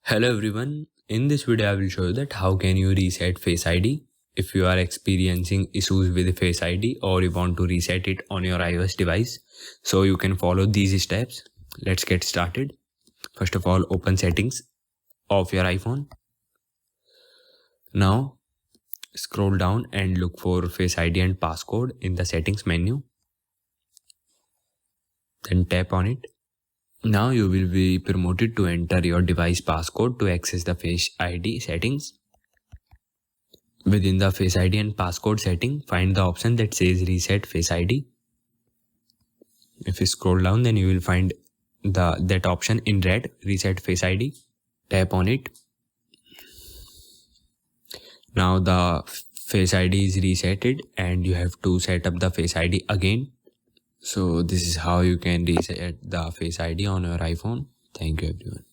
Hello everyone, in this video I will show you that how can you reset Face ID if you are experiencing issues with Face ID or you want to reset it on your iOS device. So you can follow these steps. Let's get started. First of all, open settings of your iPhone. Now scroll down and look for Face ID and passcode in the settings menu. Then tap on it. Now you will be promoted to enter your device passcode to access the Face ID settings. Within the Face ID and passcode setting, find the option that says Reset Face ID. If you scroll down, then you will find that option in red, Reset Face ID. Tap on it. Now the Face ID is resetted and you have to set up the Face ID again. So this is how you can reset the Face ID on your iPhone. Thank you everyone.